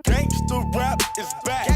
Gangsta rap is back.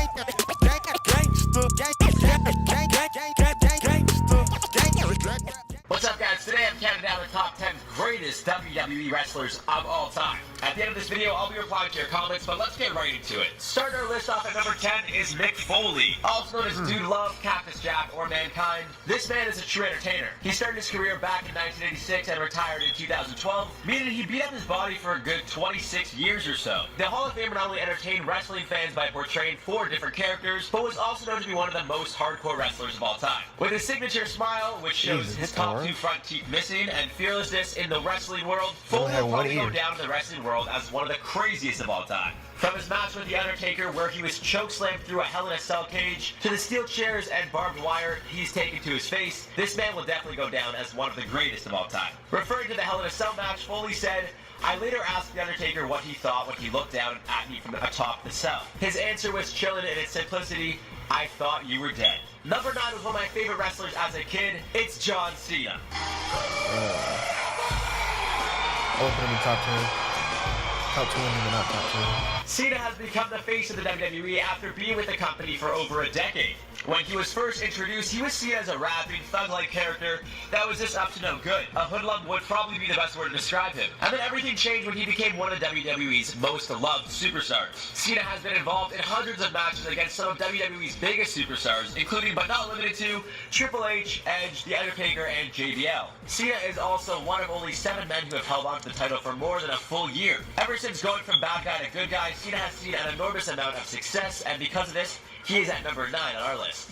What's up, guys? Today I'm counting down the top 10 greatest WWE wrestlers of all time. At the end of this video, I'll be replying to your comments, but let's get right into it. Starting our list off at number 10 is Mick Foley, also known as Dude Love, Cactus Jack, or Mankind. This man is a true entertainer. He started his career back in 1986 and retired in 2012, meaning he beat up his body for a good 26 years or so. The Hall of Famer not only entertained wrestling fans by portraying 4 different characters, but was also known to be one of the most hardcore wrestlers of all time. With his signature smile, which shows his top 2 front teeth missing, and fearlessness in the wrestling world, Foley will probably go down in the wrestling world as one of the craziest of all time. From his match with The Undertaker, where he was chokeslammed through a Hell in a Cell cage, to the steel chairs and barbed wire he's taken to his face, this man will definitely go down as one of the greatest of all time. Referring to the Hell in a Cell match, Foley said, "I later asked The Undertaker what he thought when he looked down at me from atop the cell. His answer was chilling in its simplicity, I thought you were dead." Number 9 was one of my favorite wrestlers as a kid. It's John Cena. I was gonna be top 10. Top 20, but not top 10. Cena has become the face of the WWE after being with the company for over a decade. When he was first introduced, he was seen as a rapping, thug-like character that was just up to no good. A hoodlum would probably be the best word to describe him. And then everything changed when he became one of WWE's most loved superstars. Cena has been involved in hundreds of matches against some of WWE's biggest superstars, including but not limited to Triple H, Edge, The Undertaker, and JBL. Cena is also one of only 7 men who have held on to the title for more than a full year. Ever since going from bad guy to good guy, Cena has seen an enormous amount of success, and because of this, he is at number 9 on our list.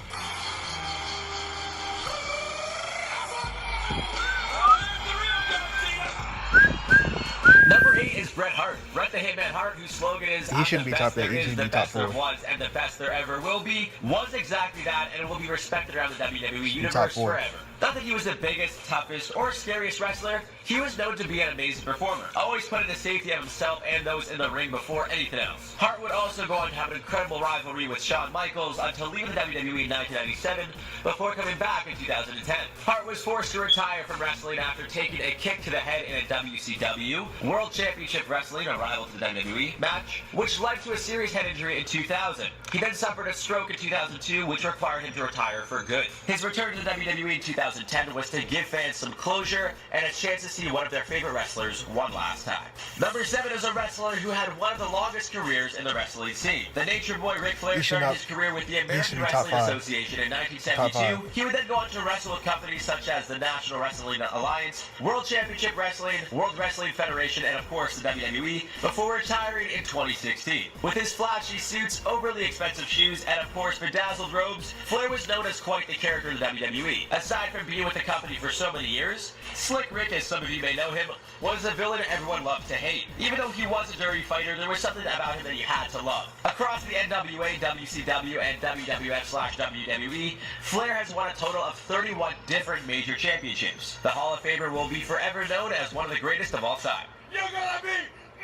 Number 8 is Bret Hart. Bret the Hitman Hart, whose slogan is He shouldn't be top 8, he should be top 4. The best there was and the best there ever will be, was exactly that, and will be respected around the WWE universe forever. Not that he was the biggest, toughest, or scariest wrestler, he was known to be an amazing performer, always putting the safety of himself and those in the ring before anything else. Hart would also go on to have an incredible rivalry with Shawn Michaels until leaving the WWE in 1997 before coming back in 2010. Hart was forced to retire from wrestling after taking a kick to the head in a WCW, World Championship Wrestling, a rival to the WWE, match, which led to a serious head injury in 2000. He then suffered a stroke in 2002, which required him to retire for good. His return to the WWE in 2010 was to give fans some closure and a chance to see one of their favorite wrestlers one last time. Number 7 is a wrestler who had one of the longest careers in the wrestling scene. The Nature Boy Ric Flair started his career with the American Wrestling Association in 1972. He would then go on to wrestle with companies such as the National Wrestling Alliance, World Championship Wrestling, World Wrestling Federation, and of course the WWE, before retiring in 2016. With his flashy suits, overly expensive shoes, and of course bedazzled robes, Flair was known as quite the character in the WWE. Aside from being with the company for so many years, Slick Rick, as some of you may know him, was a villain everyone loved to hate. Even though he was a dirty fighter, there was something about him that you had to love. Across the NWA, WCW, and WWF/WWE, Flair has won a total of 31 different major championships. The Hall of Famer will be forever known as one of the greatest of all time. You're gonna be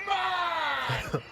mine!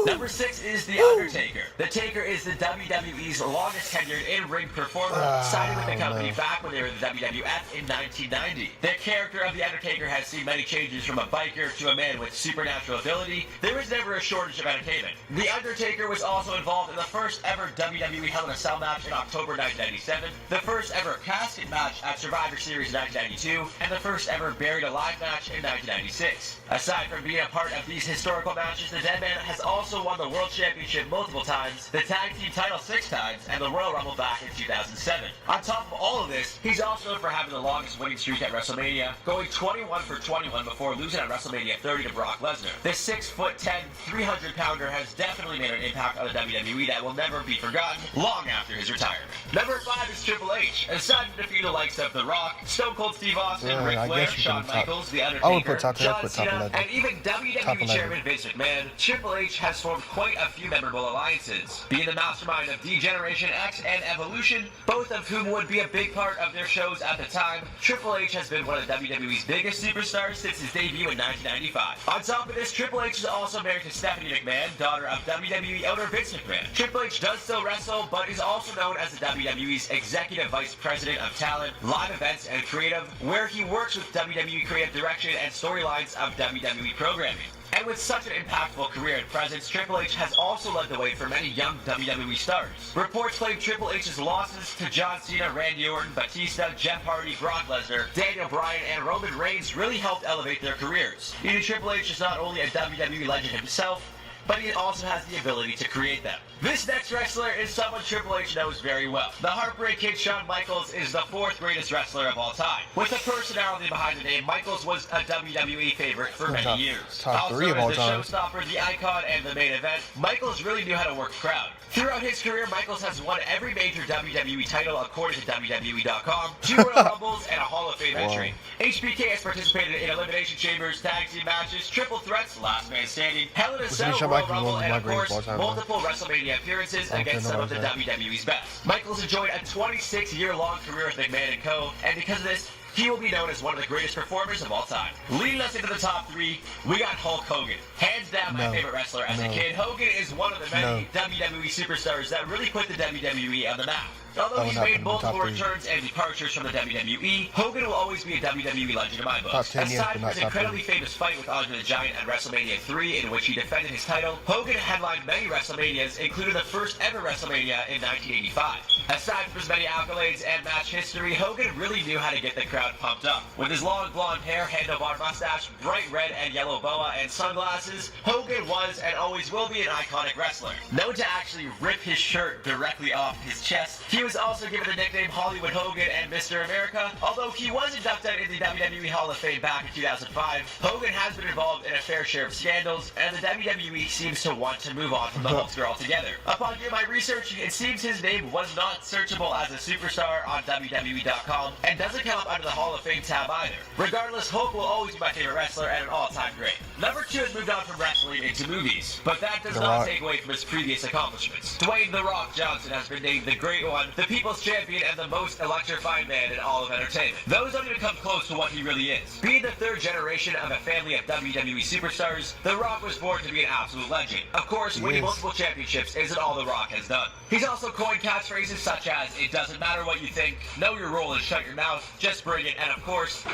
Number 6 is The Undertaker. The Taker is the WWE's longest tenured in-ring performer, signing with the company back when they were in the WWF in 1990. The character of The Undertaker has seen many changes, from a biker to a man with supernatural ability. There was never a shortage of entertainment. The Undertaker was also involved in the first ever WWE Hell in a Cell match in October 1997, the first ever casket match at Survivor Series in 1992, and the first ever Buried Alive match in 1996. Aside from being a part of these historical matches, the Dead Man has also won the World Championship multiple times, the Tag Team title 6 times, and the Royal Rumble back in 2007. On top of all of this, he's also known for having the longest winning streak at WrestleMania, going 21 for 21 before losing at WrestleMania 30 to Brock Lesnar. This 6'10", 300-pounder has definitely made an impact on the WWE that will never be forgotten long after his retirement. Number 5 is Triple H. Aside from defeating the likes of The Rock, Stone Cold Steve Austin, Ric Flair, Shawn Michaels, The Undertaker, John Cena, and even WWE Chairman Vince McMahon, Triple H has formed quite a few memorable alliances. Being the mastermind of D-Generation X and Evolution, both of whom would be a big part of their shows at the time, Triple H has been one of WWE's biggest superstars since his debut in 1995. On top of this, Triple H is also married to Stephanie McMahon, daughter of WWE owner Vince McMahon. Triple H does still wrestle, but is also known as the WWE's Executive Vice President of Talent, Live Events, and Creative, where he works with WWE creative direction and storylines of WWE programming. And with such an impactful career and presence, Triple H has also led the way for many young WWE stars. Reports claim Triple H's losses to John Cena, Randy Orton, Batista, Jeff Hardy, Brock Lesnar, Daniel Bryan, and Roman Reigns really helped elevate their careers. Even Triple H is not only a WWE legend himself, but he also has the ability to create them. This next wrestler is someone Triple H knows very well. The Heartbreak Kid Shawn Michaels is the 4th greatest wrestler of all time. With a personality behind the name, Michaels was a WWE favorite for many years. Top 3 of all Also, time. as the showstopper, the icon, and the main event, Michaels really knew how to work a crowd. Throughout his career, Michaels has won every major WWE title according to WWE.com, 2 Royal Rumbles, and a Hall of Fame entry. HBK has participated in Elimination Chambers, tag team matches, triple threats, last man standing, Hell in a Cell, Royal Rumble, and of course, multiple WrestleMania appearances against some of the WWE's best. Michaels enjoyed a 26-year-long career with McMahon & Co., and because of this, he will be known as one of the greatest performers of all time. Leading us into the top 3, we got Hulk Hogan. Hands down my favorite wrestler as a kid, Hogan is one of the many WWE superstars that really put the WWE on the map. Although he's made multiple returns and departures from the WWE, Hogan will always be a WWE legend in my book. Aside from his incredibly famous fight with Andre the Giant at WrestleMania 3, in which he defended his title, Hogan headlined many WrestleManias, including the first ever WrestleMania in 1985. Aside from his many accolades and match history, Hogan really knew how to get the crowd pumped up. With his long blonde hair, handlebar mustache, bright red and yellow boa, and sunglasses, Hogan was and always will be an iconic wrestler. Known to actually rip his shirt directly off his chest, he was also given the nickname Hollywood Hogan and Mr. America. Although he was inducted into the WWE Hall of Fame back in 2005, Hogan has been involved in a fair share of scandals, and the WWE seems to want to move on from the Hulkster altogether. Upon doing my research, it seems his name was not searchable as a superstar on WWE.com, and doesn't come up under the Hall of Fame tab either. Regardless, Hulk will always be my favorite wrestler and an all-time great. Number 2 has moved on from wrestling into movies, but that does not take away from his previous accomplishments. Dwayne "The Rock" Johnson has been named the Great One, the People's Champion, and the most electrifying man in all of entertainment. Those don't even come close to what he really is. Being the 3rd generation of a family of WWE superstars, The Rock was born to be an absolute legend. Of course, winning multiple championships isn't all The Rock has done. He's also coined catchphrases such as, "It doesn't matter what you think, know your role and shut your mouth, just bring it," and of course,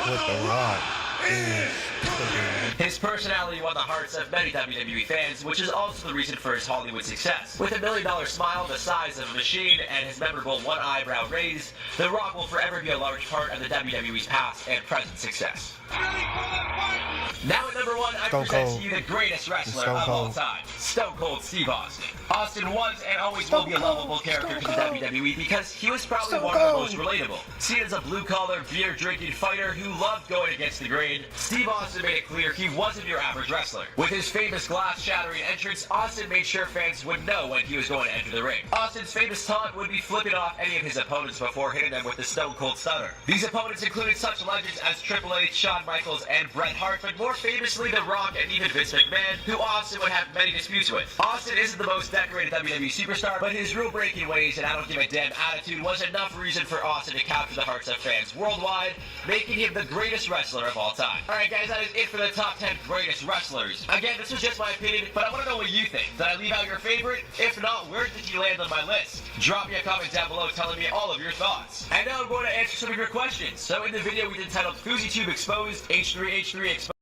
With The Rock. his personality won the hearts of many WWE fans, which is also the reason for his Hollywood success. With a $1 million smile the size of a machine and his memorable one eyebrow raise, The Rock will forever be a large part of the WWE's past and present success. Now at number 1, I present to you the greatest wrestler of all time, Stone Cold Steve Austin. Austin was and always will be a lovable character to the WWE because he was probably one of the most relatable. Seen as a blue-collar, beer-drinking fighter who loved going against the grain, Steve Austin made it clear he wasn't your average wrestler. With his famous glass-shattering entrance, Austin made sure fans would know when he was going to enter the ring. Austin's famous taunt would be flipping off any of his opponents before hitting them with the Stone Cold Stunner. These opponents included such legends as Triple H, Shawn Michaels, and Bret Hart, but more famously The Rock and even Vince McMahon, who Austin would have many disputes with. Austin isn't the most decorated WWE superstar, but his rule-breaking ways and I don't give a damn attitude was enough reason for Austin to capture the hearts of fans worldwide, making him the greatest wrestler of all time. Alright guys, that is it for the top 10 greatest wrestlers. Again, this was just my opinion, but I want to know what you think. Did I leave out your favorite? If not, where did you land on my list? Drop me a comment down below telling me all of your thoughts. And now I'm going to answer some of your questions. So in the video we entitled FouseyTube Exposed, H3H3 Exposed,